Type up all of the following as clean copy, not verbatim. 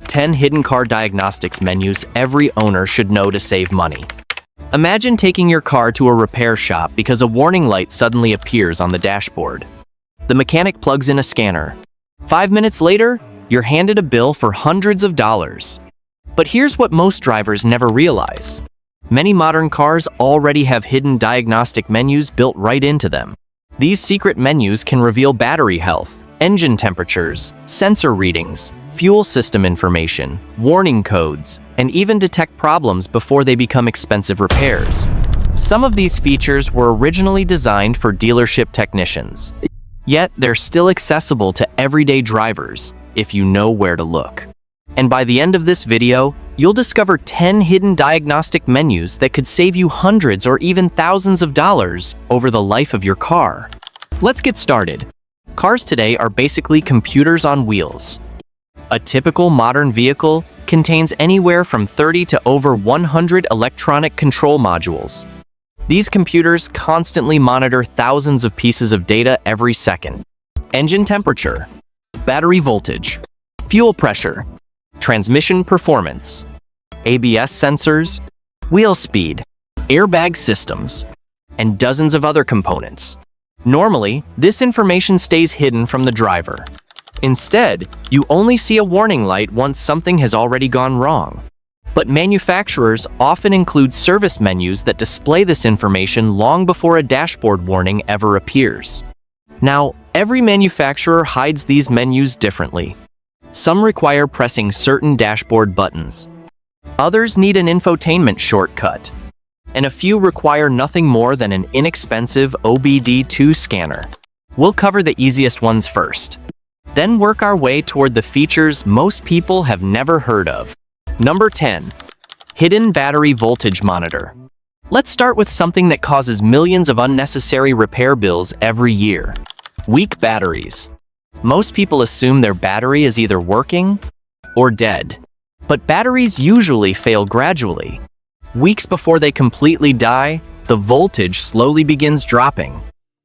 10 hidden car diagnostics menus every owner should know to save money. Imagine taking your car to a repair shop because a warning light suddenly appears on the dashboard. The mechanic plugs in a scanner. 5 minutes later, you're handed a bill for hundreds of dollars. But here's what most drivers never realize. Many modern cars already have hidden diagnostic menus built right into them. These secret menus can reveal battery health, engine temperatures, sensor readings, fuel system information, warning codes, and even detect problems before they become expensive repairs. Some of these features were originally designed for dealership technicians, yet they're still accessible to everyday drivers if you know where to look. And by the end of this video, you'll discover 10 hidden diagnostic menus that could save you hundreds or even thousands of dollars over the life of your car. Let's get started. Cars today are basically computers on wheels. A typical modern vehicle contains anywhere from 30 to over 100 electronic control modules. These computers constantly monitor thousands of pieces of data every second. Engine temperature, battery voltage, fuel pressure, transmission performance, ABS sensors, wheel speed, airbag systems, and dozens of other components. Normally, this information stays hidden from the driver. Instead, you only see a warning light once something has already gone wrong. But manufacturers often include service menus that display this information long before a dashboard warning ever appears. Now, every manufacturer hides these menus differently. Some require pressing certain dashboard buttons. Others need an infotainment shortcut. And a few require nothing more than an inexpensive OBD2 scanner. We'll cover the easiest ones first, then work our way toward the features most people have never heard of. Number 10. Hidden battery voltage monitor. Let's start with something that causes millions of unnecessary repair bills every year. Weak batteries. Most people assume their battery is either working or dead. But batteries usually fail gradually. Weeks before they completely die, the voltage slowly begins dropping.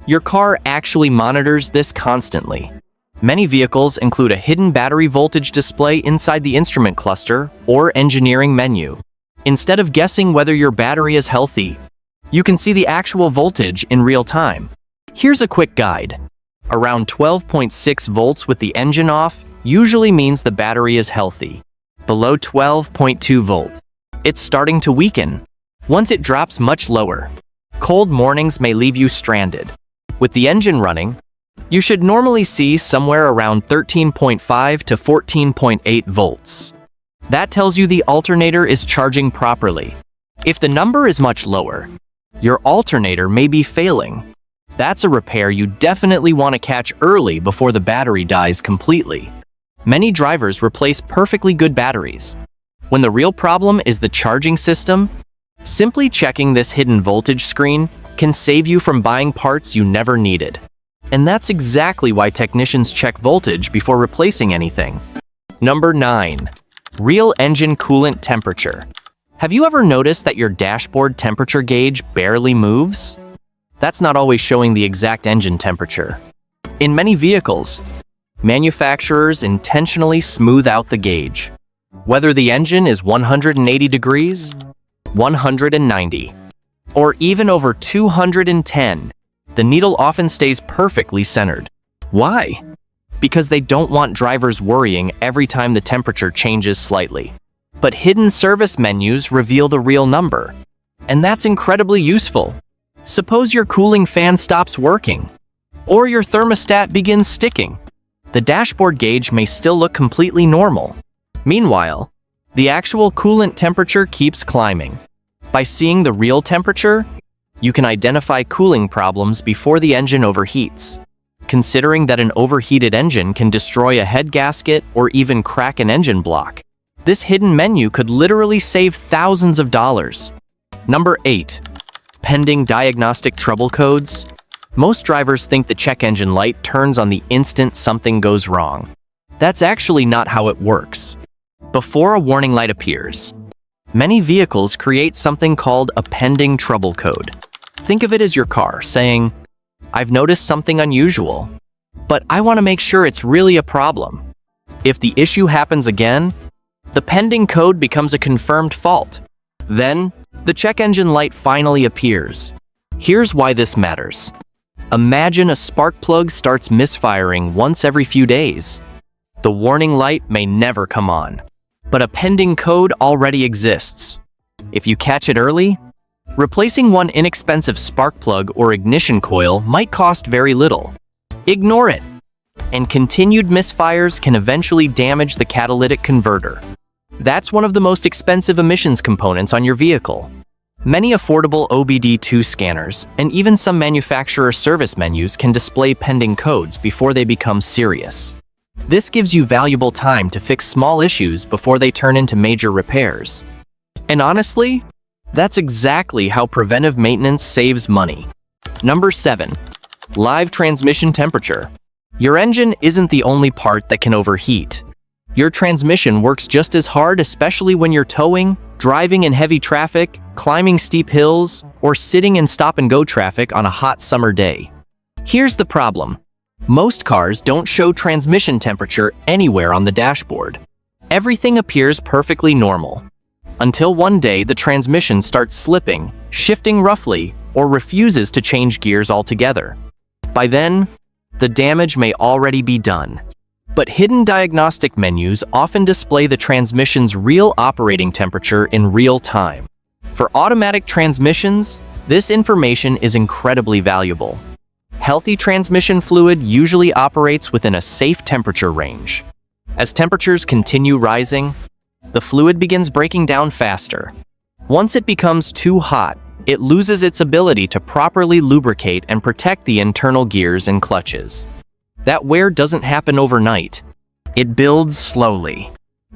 Your car actually monitors this constantly. Many vehicles include a hidden battery voltage display inside the instrument cluster or engineering menu. Instead of guessing whether your battery is healthy, you can see the actual voltage in real time. Here's a quick guide. Around 12.6 volts with the engine off usually means the battery is healthy. Below 12.2 volts, it's starting to weaken. Once it drops much lower, cold mornings may leave you stranded. With the engine running, you should normally see somewhere around 13.5 to 14.8 volts. That tells you the alternator is charging properly. If the number is much lower, your alternator may be failing. That's a repair you definitely want to catch early before the battery dies completely. Many drivers replace perfectly good batteries. When the real problem is the charging system, simply checking this hidden voltage screen can save you from buying parts you never needed. And that's exactly why technicians check voltage before replacing anything. Number 9. Real engine coolant temperature. Have you ever noticed that your dashboard temperature gauge barely moves? That's not always showing the exact engine temperature. In many vehicles, manufacturers intentionally smooth out the gauge. Whether the engine is 180 degrees, 190, or even over 210, the needle often stays perfectly centered. Why? Because they don't want drivers worrying every time the temperature changes slightly. But hidden service menus reveal the real number, and that's incredibly useful. Suppose your cooling fan stops working, or your thermostat begins sticking. The dashboard gauge may still look completely normal. Meanwhile, the actual coolant temperature keeps climbing. By seeing the real temperature, you can identify cooling problems before the engine overheats. Considering that an overheated engine can destroy a head gasket or even crack an engine block, this hidden menu could literally save thousands of dollars. Number 8. Pending diagnostic trouble codes. Most drivers think the check engine light turns on the instant something goes wrong. That's actually not how it works. Before a warning light appears, many vehicles create something called a pending trouble code. Think of it as your car saying, "I've noticed something unusual, but I want to make sure it's really a problem." If the issue happens again, The pending code becomes a confirmed fault. Then, the check engine light finally appears. Here's why this matters. Imagine a spark plug starts misfiring once every few days. The warning light may never come on, but a pending code already exists. If you catch it early, replacing one inexpensive spark plug or ignition coil might cost very little. Ignore it, and continued misfires can eventually damage the catalytic converter. That's one of the most expensive emissions components on your vehicle. Many affordable OBD2 scanners and even some manufacturer service menus can display pending codes before they become serious. This gives you valuable time to fix small issues before they turn into major repairs. And honestly, that's exactly how preventive maintenance saves money. Number 7. Live transmission temperature. Your engine isn't the only part that can overheat. Your transmission works just as hard, especially when you're towing, driving in heavy traffic, climbing steep hills, or sitting in stop-and-go traffic on a hot summer day. Here's the problem. Most cars don't show transmission temperature anywhere on the dashboard. Everything appears perfectly normal. Until one day the transmission starts slipping, shifting roughly, or refuses to change gears altogether. By then, the damage may already be done. But hidden diagnostic menus often display the transmission's real operating temperature in real time. For automatic transmissions, this information is incredibly valuable. Healthy transmission fluid usually operates within a safe temperature range. As temperatures continue rising, the fluid begins breaking down faster. Once it becomes too hot, it loses its ability to properly lubricate and protect the internal gears and clutches. That wear doesn't happen overnight. It builds slowly.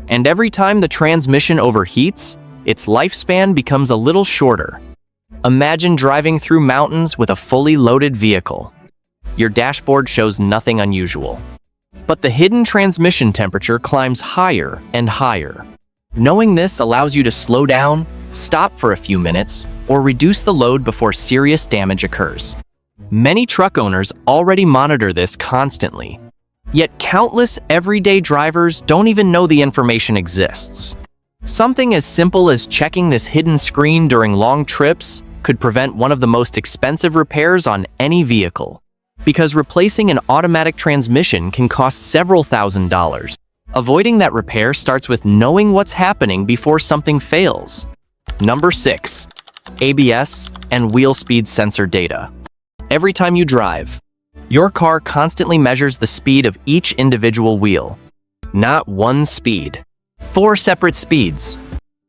And every time the transmission overheats, its lifespan becomes a little shorter. Imagine driving through mountains with a fully loaded vehicle. Your dashboard shows nothing unusual. But the hidden transmission temperature climbs higher and higher. Knowing this allows you to slow down, stop for a few minutes, or reduce the load before serious damage occurs. Many truck owners already monitor this constantly, yet countless everyday drivers don't even know the information exists. Something as simple as checking this hidden screen during long trips could prevent one of the most expensive repairs on any vehicle, because replacing an automatic transmission can cost several $1,000s. Avoiding that repair starts with knowing what's happening before something fails. Number 6. ABS and wheel speed sensor data. Every time you drive, your car constantly measures the speed of each individual wheel. Not one speed. 4 separate speeds.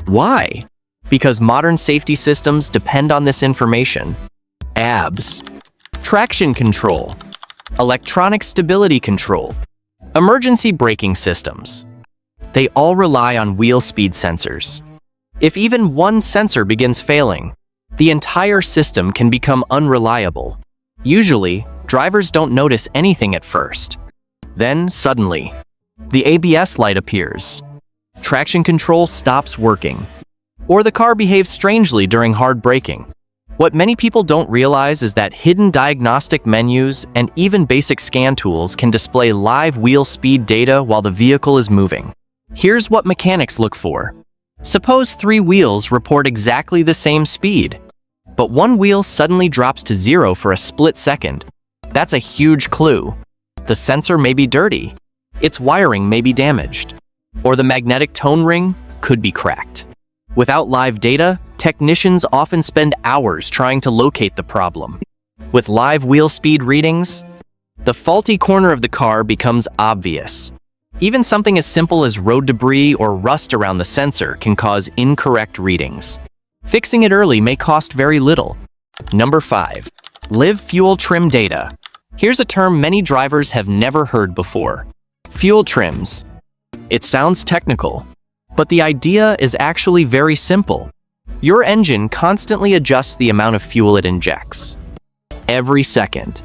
Why? Because modern safety systems depend on this information. ABS. Traction control. Electronic stability control. Emergency braking systems. They all rely on wheel speed sensors. If even one sensor begins failing, the entire system can become unreliable. Usually, drivers don't notice anything at first. Then, suddenly, the ABS light appears. Traction control stops working. Or the car behaves strangely during hard braking. What many people don't realize is that hidden diagnostic menus and even basic scan tools can display live wheel speed data while the vehicle is moving. Here's what mechanics look for. Suppose 3 wheels report exactly the same speed, but one wheel suddenly drops to 0 for a split second. That's a huge clue. The sensor may be dirty, its wiring may be damaged, or the magnetic tone ring could be cracked. Without live data, technicians often spend hours trying to locate the problem. With live wheel speed readings, the faulty corner of the car becomes obvious. Even something as simple as road debris or rust around the sensor can cause incorrect readings. Fixing it early may cost very little. Number 5. Live fuel trim data. Here's a term many drivers have never heard before. Fuel trims. It sounds technical, but the idea is actually very simple. Your engine constantly adjusts the amount of fuel it injects. Every second.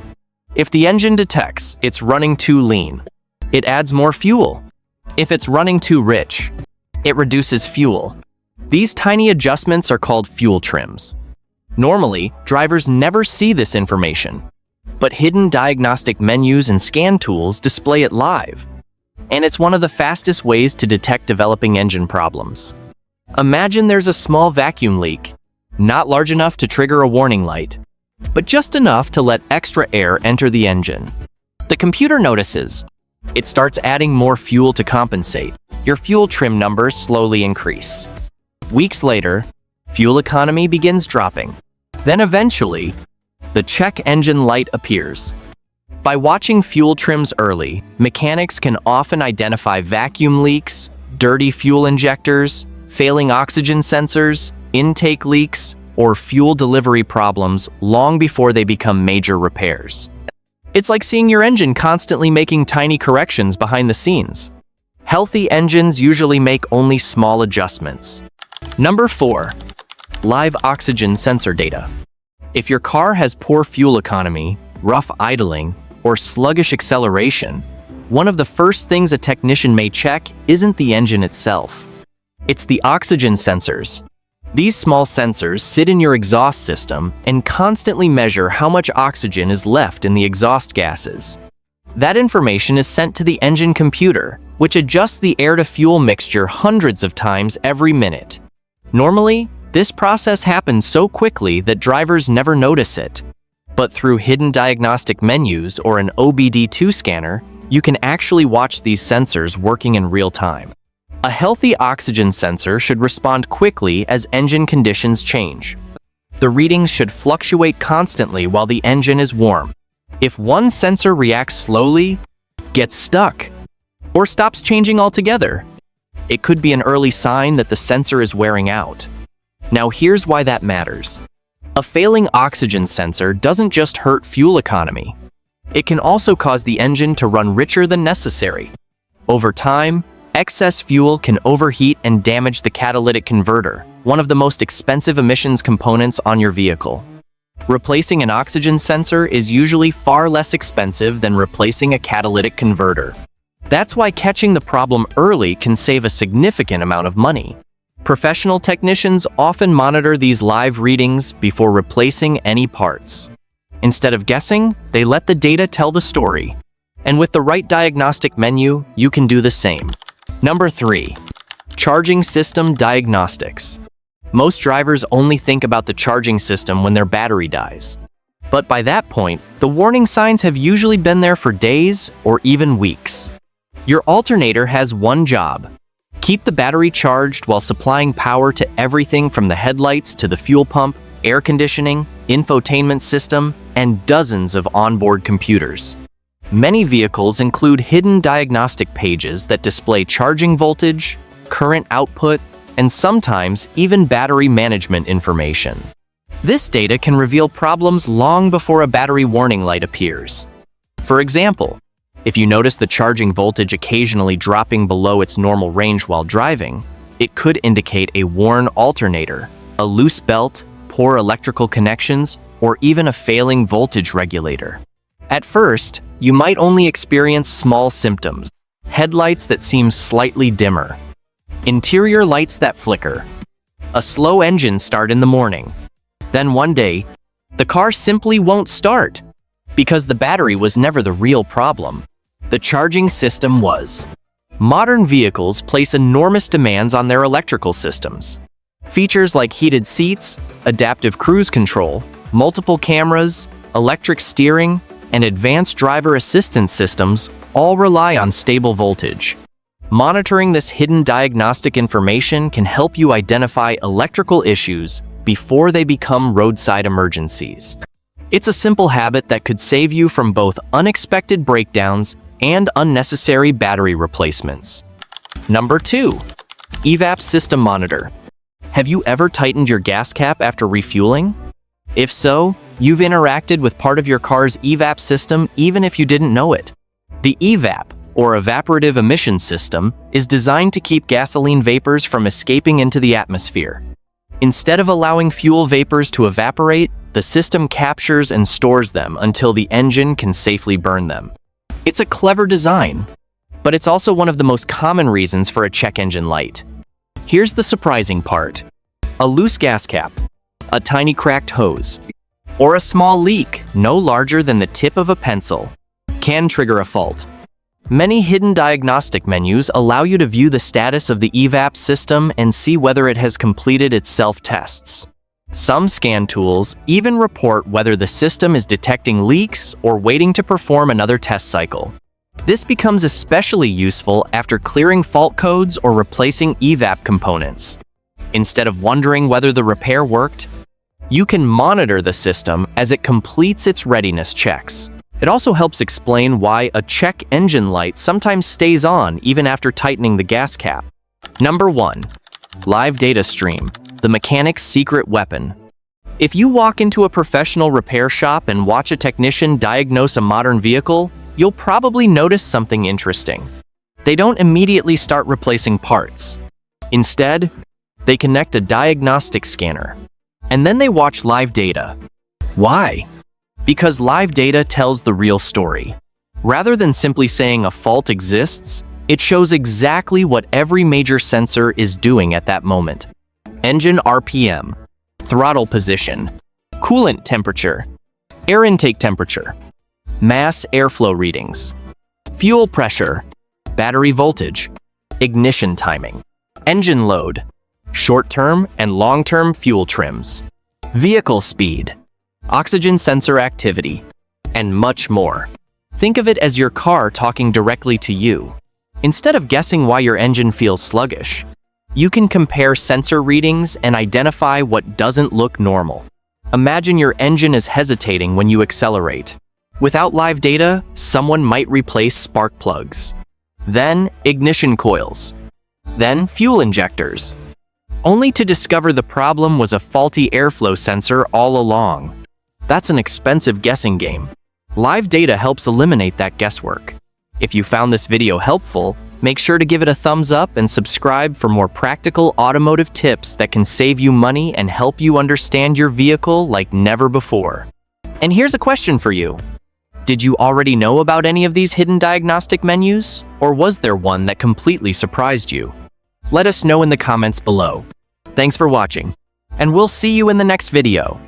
If the engine detects it's running too lean, it adds more fuel. If it's running too rich, it reduces fuel. These tiny adjustments are called fuel trims. Normally, drivers never see this information, but hidden diagnostic menus and scan tools display it live. and it's one of the fastest ways to detect developing engine problems. Imagine there's a small vacuum leak, not large enough to trigger a warning light, but just enough to let extra air enter the engine. The computer notices. It starts adding more fuel to compensate. Your fuel trim numbers slowly increase. Weeks later, fuel economy begins dropping. Then eventually, the check engine light appears. By watching fuel trims early, mechanics can often identify vacuum leaks, dirty fuel injectors, failing oxygen sensors, intake leaks, or fuel delivery problems long before they become major repairs. It's like seeing your engine constantly making tiny corrections behind the scenes. Healthy engines usually make only small adjustments. Number 4. Live oxygen sensor data. If your car has poor fuel economy, rough idling, or sluggish acceleration, one of the first things a technician may check isn't the engine itself. It's the oxygen sensors. These small sensors sit in your exhaust system and constantly measure how much oxygen is left in the exhaust gases. That information is sent to the engine computer, which adjusts the air-to-fuel mixture hundreds of times every minute. Normally, this process happens so quickly that drivers never notice it. But through hidden diagnostic menus or an OBD2 scanner, you can actually watch these sensors working in real time. A healthy oxygen sensor should respond quickly as engine conditions change. The readings should fluctuate constantly while the engine is warm. If one sensor reacts slowly, gets stuck, or stops changing altogether, it could be an early sign that the sensor is wearing out. Now here's why that matters. A failing oxygen sensor doesn't just hurt fuel economy. It can also cause the engine to run richer than necessary. Over time, excess fuel can overheat and damage the catalytic converter, one of the most expensive emissions components on your vehicle. Replacing an oxygen sensor is usually far less expensive than replacing a catalytic converter. That's why catching the problem early can save a significant amount of money. Professional technicians often monitor these live readings before replacing any parts. Instead of guessing, they let the data tell the story. And with the right diagnostic menu, you can do the same. Number 3. Charging system diagnostics. Most drivers only think about the charging system when their battery dies. But by that point, the warning signs have usually been there for days or even weeks. Your alternator has one job: keep the battery charged while supplying power to everything from the headlights to the fuel pump, air conditioning, infotainment system, and dozens of onboard computers. Many vehicles include hidden diagnostic pages that display charging voltage, current output, and sometimes even battery management information. This data can reveal problems long before a battery warning light appears. For example, if you notice the charging voltage occasionally dropping below its normal range while driving, it could indicate a worn alternator, a loose belt, poor electrical connections, or even a failing voltage regulator. At first, you might only experience small symptoms: headlights that seem slightly dimmer, interior lights that flicker, a slow engine start in the morning. Then one day, the car simply won't start because the battery was never the real problem. The charging system was. Modern vehicles place enormous demands on their electrical systems. Features like heated seats, adaptive cruise control, multiple cameras, electric steering, and advanced driver assistance systems all rely on stable voltage. Monitoring this hidden diagnostic information can help you identify electrical issues before they become roadside emergencies. It's a simple habit that could save you from both unexpected breakdowns and unnecessary battery replacements. Number 2. EVAP System Monitor. Have you ever tightened your gas cap after refueling? If so, you've interacted with part of your car's EVAP system even if you didn't know it. The EVAP, or evaporative emission system, is designed to keep gasoline vapors from escaping into the atmosphere. Instead of allowing fuel vapors to evaporate, the system captures and stores them until the engine can safely burn them. It's a clever design, but it's also one of the most common reasons for a check engine light. Here's the surprising part: a loose gas cap, a tiny cracked hose, or a small leak no larger than the tip of a pencil can trigger a fault. Many hidden diagnostic menus allow you to view the status of the EVAP system and see whether it has completed its self-tests. Some scan tools even report whether the system is detecting leaks or waiting to perform another test cycle. This becomes especially useful after clearing fault codes or replacing EVAP components. Instead of wondering whether the repair worked, you can monitor the system as it completes its readiness checks. It also helps explain why a check engine light sometimes stays on even after tightening the gas cap. Number 1. Live data stream, the mechanic's secret weapon. If you walk into a professional repair shop and watch a technician diagnose a modern vehicle, you'll probably notice something interesting. They don't immediately start replacing parts. Instead, they connect a diagnostic scanner, and then they watch live data. Why? Because live data tells the real story. Rather than simply saying a fault exists, it shows exactly what every major sensor is doing at that moment. Engine RPM, throttle position, coolant temperature, air intake temperature, mass airflow readings, fuel pressure, battery voltage, ignition timing, engine load, short-term and long-term fuel trims, vehicle speed, oxygen sensor activity, and much more. Think of it as your car talking directly to you. Instead of guessing why your engine feels sluggish, you can compare sensor readings and identify what doesn't look normal. Imagine your engine is hesitating when you accelerate. Without live data, someone might replace spark plugs, then ignition coils, then fuel injectors, only to discover the problem was a faulty airflow sensor all along. That's an expensive guessing game. Live data helps eliminate that guesswork. If you found this video helpful, make sure to give it a thumbs up and subscribe for more practical automotive tips that can save you money and help you understand your vehicle like never before. And here's a question for you. Did you already know about any of these hidden diagnostic menus? Or was there one that completely surprised you? Let us know in the comments below. Thanks for watching, and we'll see you in the next video.